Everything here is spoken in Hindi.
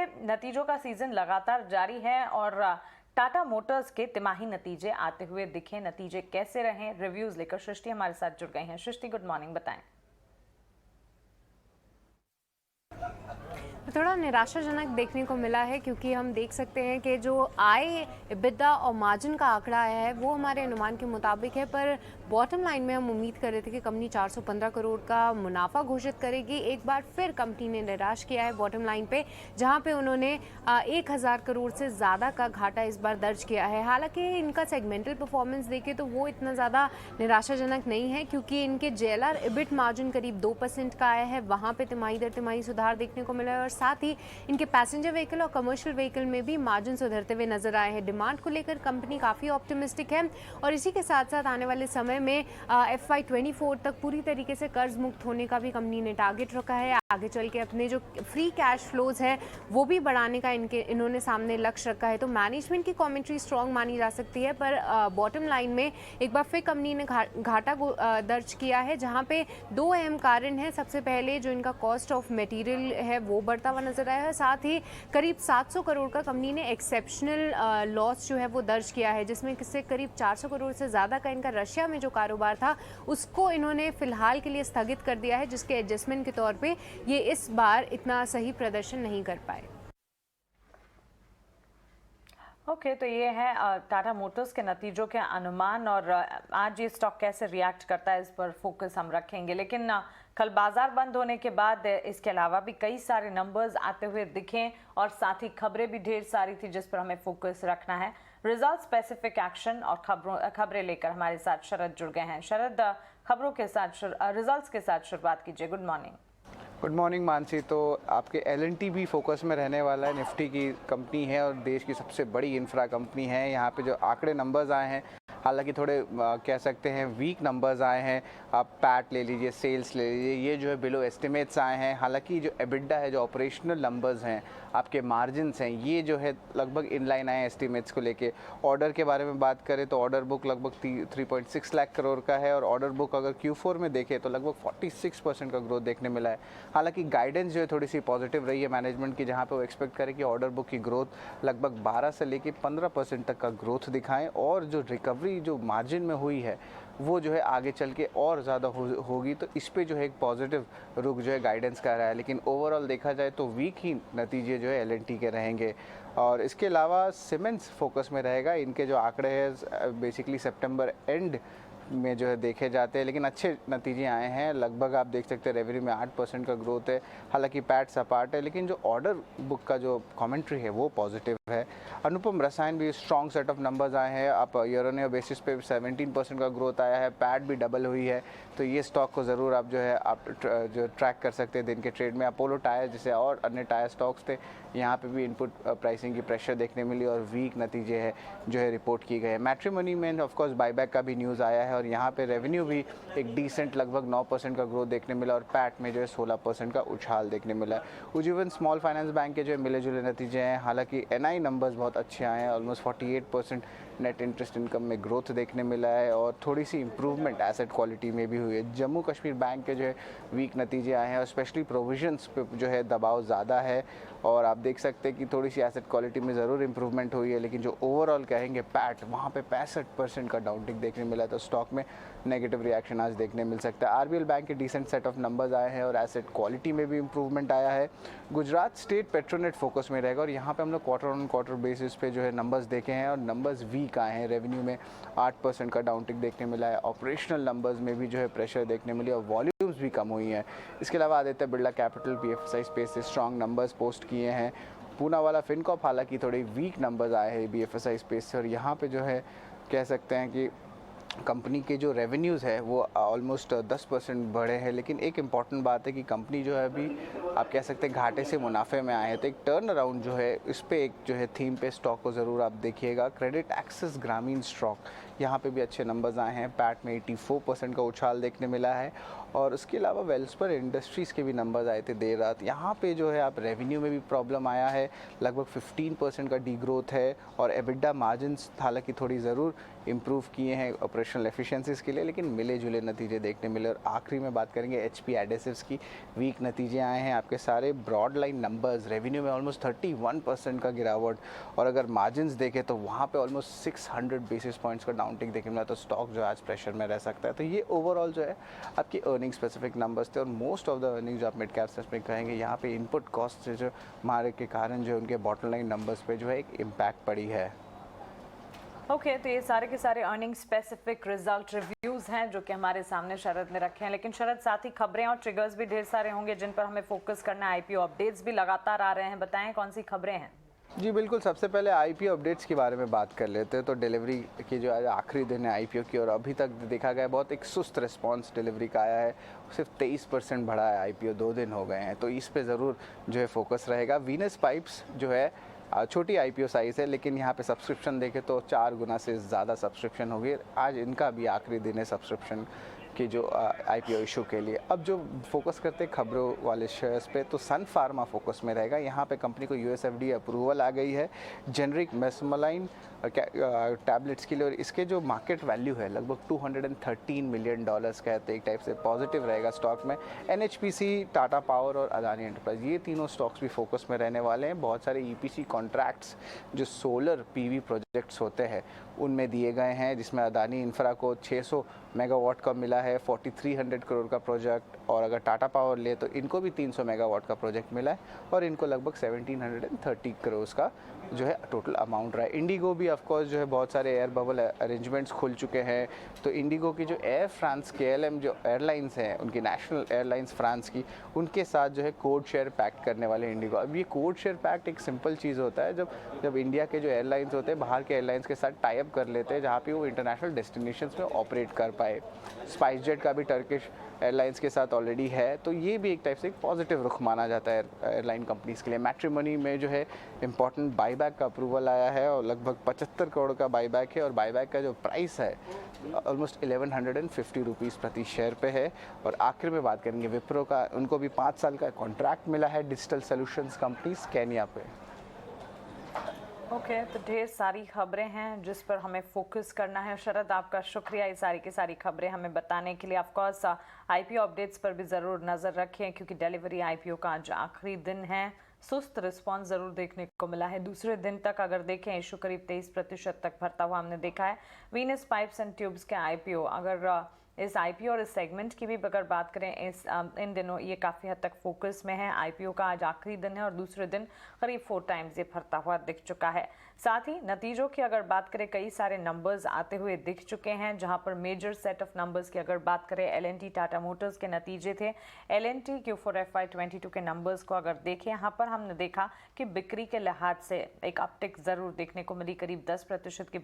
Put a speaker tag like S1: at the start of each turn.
S1: आगे नतीजों का सीजन लगातार जारी है और टाटा मोटर्स के तिमाही नतीजे आते हुए दिखे। नतीजे कैसे रहे, रिव्यूज लेकर सृष्टि हमारे साथ जुड़ गए हैं। सृष्टि, गुड मॉर्निंग, बताएं।
S2: थोड़ा निराशाजनक देखने को मिला है, क्योंकि हम देख सकते हैं कि जो आय, EBITDA और मार्जिन का आंकड़ा आया है वो हमारे अनुमान के मुताबिक है, पर बॉटम लाइन में हम उम्मीद कर रहे थे कि कंपनी 415 करोड़ का मुनाफा घोषित करेगी। एक बार फिर कंपनी ने निराश किया है बॉटम लाइन पे, जहां पे उन्होंने 1000 करोड़ से ज़्यादा का घाटा इस बार दर्ज किया है। हालांकि इनका सेगमेंटल परफॉर्मेंस देखें तो वो इतना ज़्यादा निराशाजनक नहीं है, क्योंकि इनके JLR EBIT मार्जिन करीब 2% का आया है, वहाँ पे तिमाही दर तिमाही सुधार देखने को मिला है। और साथ ही इनके पैसेंजर व्हीकल और कमर्शियल व्हीकल में भी मार्जिन सुधरते हुए नजर आए हैं। डिमांड को लेकर कंपनी काफ़ी ऑप्टिमिस्टिक है और इसी के साथ साथ आने वाले समय में FY24 तक पूरी तरीके से कर्ज मुक्त होने का भी कंपनी ने टारगेट रखा है। आगे चल के अपने जो फ्री कैश फ्लोज है वो भी बढ़ाने का इन्होंने सामने लक्ष्य रखा है। तो मैनेजमेंट की कमेंट्री स्ट्रॉन्ग मानी जा सकती है, पर बॉटम लाइन में एक बार फिर कंपनी ने घाटा दर्ज किया है, जहां पे दो अहम कारण हैं। सबसे पहले जो इनका कॉस्ट ऑफ मटेरियल है वो बढ़ता हुआ नजर आया है, साथ ही करीब 700 करोड़ का कंपनी ने एक्सेप्शनल लॉस जो है वो दर्ज किया है, जिसमें किससे करीब 400 करोड़ से ज़्यादा का इनका रशिया में जो कारोबार था उसको इन्होंने फिलहाल के लिए स्थगित कर दिया है, जिसके एडजस्टमेंट के तौर पे ये इस बार इतना सही प्रदर्शन नहीं कर पाए।
S1: ओके, तो ये है टाटा मोटर्स के नतीजों के अनुमान, और आज ये स्टॉक कैसे रिएक्ट करता है इस पर फोकस हम रखेंगे। लेकिन कल बाजार बंद होने के बाद इसके अलावा भी कई सारे नंबर्स आते हुए दिखे और साथ ही खबरें भी ढेर सारी थी जिस पर हमें फोकस रखना है। रिजल्ट स्पेसिफिक एक्शन और खबरें लेकर हमारे साथ शरद जुड़ गए हैं। शरद, खबरों के साथ रिजल्ट्स के साथ शुरुआत कीजिए। Good morning.
S3: Good morning Mansi. तो आपके LNT भी फोकस में रहने वाला है। निफ्टी की कंपनी है और देश की सबसे बड़ी इंफ्रा कंपनी है। यहाँ पे जो आंकड़े नंबर्स आए हैं, हालांकि थोड़े कह सकते हैं वीक नंबर्स आए हैं। आप पैट ले लीजिए, सेल्स ले लीजिए, ये जो है बिलो एस्टिमेट्स आए हैं। हालांकि जो EBITDA है, जो ऑपरेशनल नंबर्स हैं, आपके मार्जिन्स हैं, ये जो है लगभग इनलाइन आए हैं एस्टिमेट्स को लेके। ऑर्डर के बारे में बात करें तो ऑर्डर बुक लगभग 3.6 लाख करोड़ का है और ऑर्डर बुक अगर Q4 में देखें तो लगभग 46% का ग्रोथ देखने मिला है। हालांकि गाइडेंस जो है थोड़ी सी पॉजिटिव रही है मैनेजमेंट की, जहां पे वो एक्सपेक्ट करें कि ऑर्डर बुक की ग्रोथ लगभग 12 से लेके 15% तक का ग्रोथ दिखाएं, और जो रिकवरी जो मार्जिन में हुई है वो जो है आगे चल के और ज़्यादा होगी। तो इस पे जो है एक पॉजिटिव रुख जो है गाइडेंस कर रहा है। लेकिन ओवरऑल देखा जाए तो वीक ही नतीजे जो है LNT के रहेंगे। और इसके अलावा सीमेंट्स फोकस में रहेगा। इनके जो आंकड़े हैं बेसिकली सितंबर एंड में जो है देखे जाते हैं, लेकिन अच्छे नतीजे आए हैं। लगभग आप देख सकते हैं रेवेन्यू में 8% का ग्रोथ है। हालांकि पैट सपाट है, लेकिन जो ऑर्डर बुक का जो कमेंट्री है वो पॉजिटिव है। अनुपम रसायन भी स्ट्रॉन्ग सेट ऑफ नंबर्स आए हैं। आप ईयर ऑन ईयर बेसिस पे 17% का ग्रोथ आया है। पैट भी डबल हुई है। तो ये स्टॉक को ज़रूर आप जो है आप जो ट्रैक कर सकते हैं दिन के ट्रेड में। अपोलो टायर जैसे और अन्य टायर स्टॉक्स थे, यहाँ पे भी इनपुट प्राइसिंग की प्रेशर देखने मिली और वीक नतीजे है जो है रिपोर्ट की गए। मैट्रिमोनी में ऑफकोर्स बाईबैक का भी न्यूज़ आया है और यहाँ पे रेवेन्यू भी एक डिसेंट लगभग 9% का ग्रोथ देखने मिला और पैट में जो है 16% का उछाल देखने मिला है। उज्जीवन स्मॉल फाइनेंस बैंक के जो है मिले जुले नतीजे हैं। हालांकि NI नंबर्स बहुत अच्छे आए हैं। ऑलमोस्ट 48% नेट इंटरेस्ट इनकम में ग्रोथ देखने मिला है और थोड़ी सी इंप्रूवमेंट एसेट क्वालिटी में भी हुई है। जम्मू कश्मीर बैंक के जो है वीक नतीजे आए हैं और स्पेशली प्रोविजंस पे जो है दबाव ज़्यादा है और आप देख सकते हैं कि थोड़ी सी एसेट क्वालिटी में ज़रूर इंप्रूवमेंट हुई है। लेकिन जो ओवरऑल कहेंगे पैट, वहाँ पे 65% का डाउनटिक देखने मिला, तो स्टॉक में नेगेटिव रिएक्शन आज देखने मिल सकता है। RBL बैंक के डिसेंट सेट ऑफ नंबर्स आए हैं और एसेट क्वालिटी में भी इंप्रूवमेंट आया है। गुजरात स्टेट पेट्रोनेट फोकस में रहेगा और यहाँ पे हम लोग क्वार्टर ऑन क्वार्टर बेसिस पे जो है नंबर्स देखे हैं और नंबर्स वीक आए हैं। रेवेन्यू में 8% का डाउनटिक देखने मिला है। ऑपरेशनल नंबर्स में भी जो है प्रेशर देखने मिली और वॉल्यूम्स भी कम हुई हैं। इसके अलावा Aditya Birla capital BFSI space से स्ट्रॉन्ग नंबर्स पोस्ट किए हैं। पूनावाला फिनकॉप हालांकि थोड़े वीक नंबर्स आए हैं BFSI स्पेस से और यहाँ पे जो है कह सकते हैं कि कंपनी के जो रेवेन्यूज़ है वो ऑलमोस्ट 10% बढ़े हैं। लेकिन एक इम्पॉर्टेंट बात है कि कंपनी जो है अभी आप कह सकते हैं घाटे से मुनाफे में आए हैं। तो एक टर्न अराउंड जो है इस पे एक जो है थीम पे स्टॉक को ज़रूर आप देखिएगा। क्रेडिट एक्सेस ग्रामीण स्टॉक, यहाँ पे भी अच्छे नंबर्स आए हैं। पैट में 84% का उछाल देखने मिला है और उसके अलावा वेल्सपर इंडस्ट्रीज़ के भी नंबर्स आए थे देर रात। यहाँ पे जो है आप रेवेन्यू में भी प्रॉब्लम आया है, लगभग 15% का डी ग्रोथ है और एबिडा मार्जिन्स हालांकि थोड़ी ज़रूर इम्प्रूव किए हैं ऑपरेशनल एफिशिएंसीज़ के लिए, लेकिन मिले जुले नतीजे देखने मिले। और आखिरी में बात करेंगे एचपी एडेसिव्स की, वीक नतीजे आए हैं। आपके सारे ब्रॉड लाइन नंबर्स, रेवेन्यू में ऑलमोस्ट 31% का गिरावट और अगर मार्जिन्स देखें तो वहाँ पे ऑलमोस्ट 600 बेसिस पॉइंट्स का डाउनटिक देखने मिला। तो स्टॉक जो आज प्रेशर में रह सकता है। तो ये ओवरऑल जो है आपकी अर्निंग स्पेसिफिक नंबर्स थे और मोस्ट ऑफ द अर्निंग्स आप मिड कैप्स में कहेंगे यहाँ पे इनपुट कॉस्ट से जो मारे के कारण जो उनके बॉटम लाइन नंबर्स पे जो है एक इम्पैक्ट पड़ी है।
S1: ओके, तो ये सारे के सारे अर्निंग स्पेसिफिक रिजल्ट रिव्यूज हैं जो कि हमारे सामने शरद ने रखे हैं, लेकिन शरद साथ ही खबरें और ट्रिगर्स भी ढेर सारे होंगे जिन पर हमें फोकस करना है। आईपीओ अपडेट्स भी लगातार आ रहे हैं, बताएं कौन सी खबरें हैं।
S3: जी बिल्कुल, सबसे पहले आईपीओ अपडेट्स के बारे में बात कर लेते हैं। तो डिलीवरी की जो आज आखिरी दिन है आईपीओ की और अभी तक देखा गया बहुत एक सुस्त रिस्पांस डिलीवरी का आया है। सिर्फ 23% बढ़ा है आईपीओ, 2 दिन हो गए हैं, तो इस पे ज़रूर जो है फोकस रहेगा। वीनस पाइप्स जो है छोटी आईपीओ साइज़ है, लेकिन यहाँ पे सब्सक्रिप्शन देखें तो 4 गुना से ज़्यादा सब्सक्रिप्शन होगी। आज इनका भी आखिरी दिन है सब्सक्रिप्शन की जो आईपीओ इशू के लिए। अब जो फोकस करते हैं खबरों वाले शेयर्स पे, तो सन फार्मा फोकस में रहेगा। यहाँ पे कंपनी को यूएसएफडीए अप्रूवल आ गई है जेनरिक मेसमोलाइन टैबलेट्स के लिए और इसके जो मार्केट वैल्यू है लगभग $213 मिलियन का है। तो एक टाइप से पॉजिटिव रहेगा स्टॉक में। एनएचपीसी, टाटा पावर और अदानी एंटरप्राइज, ये तीनों स्टॉक्स भी फोकस में रहने वाले हैं। बहुत सारे ईपीसी कॉन्ट्रैक्ट्स जो सोलर पीवी प्रोजेक्ट्स होते हैं उनमें दिए गए हैं, जिसमें अदानी इंफ्रा को 600 मेगावाट का मिला है, 4300 करोड़ का प्रोजेक्ट, और अगर टाटा पावर ले तो इनको भी 300 मेगावाट का प्रोजेक्ट मिला है और इनको लगभग 1730 करोड़ का जो है टोटल अमाउंट रहा है। इंडिगो भी ऑफ कोर्स जो है बहुत सारे एयर बबल अरेंजमेंट्स खुल चुके हैं। तो इंडिगो की जो एयर फ्रांस KLM जो एयरलाइंस हैं, उनकी नेशनल एयरलाइंस फ्रांस की, उनके साथ जो है कोड शेयर पैक्ट करने वाले इंडिगो। अब ये कोड शेयर पैक्ट एक सिंपल चीज़ होता है, जब इंडिया के जो एयरलाइंस होते हैं बाहर के एयरलाइंस के साथ टाई अप कर लेते हैं जहाँ पे वो इंटरनेशनल डेस्टिनेशंस में ऑपरेट कर पाए। स्पाइस जेट का भी टर्किश एयरलाइंस के साथ ऑलरेडी है, तो ये भी एक टाइप से एक पॉजिटिव रुख माना जाता है एयरलाइन कंपनीज़ के लिए। मैट्रिमोनी में जो है इंपॉर्टेंट बाईबैक का अप्रूवल आया है और लगभग 75 करोड़ का बाईबैक है और बाईबैक का जो प्राइस है ऑलमोस्ट 1150 रुपीज़ प्रति शेयर पे है। और आखिर में बात करेंगे विप्रो का, उनको भी 5 साल का कॉन्ट्रैक्ट मिला है डिजिटल सॉल्यूशंस कंपनी स्कैनिया पे।
S1: ओके, तो ढेर सारी खबरें हैं जिस पर हमें फोकस करना है। शरद, आपका शुक्रिया ये सारी की सारी खबरें हमें बताने के लिए। ऑफ कोर्स आईपीओ अपडेट्स पर भी ज़रूर नज़र रखें क्योंकि डिलीवरी आईपीओ का आज आखिरी दिन है। सुस्त रिस्पांस ज़रूर देखने को मिला है। दूसरे दिन तक अगर देखें इशू करीब 23% तक भरता हुआ हमने देखा है। वीनस पाइप्स एंड ट्यूब्स के आईपीओ, अगर इस आईपीओ और इस सेगमेंट की भी अगर बात करें इन दिनों ये काफ़ी हद तक फोकस में है। आईपीओ का आज आखिरी दिन है और दूसरे दिन करीब 4 टाइम्स ये भरता हुआ दिख चुका है। साथ ही नतीजों की अगर बात करें, कई सारे नंबर्स आते हुए दिख चुके हैं, जहां पर मेजर सेट ऑफ नंबर्स की अगर बात करें, एलएनटी टाटा मोटर्स के नतीजे थे। एलएनटी Q4 FY22 के नंबर्स को अगर देखें, यहाँ पर हमने देखा कि बिक्री के लिहाज से एक अपटिक ज़रूर देखने को मिली, करीब 10% की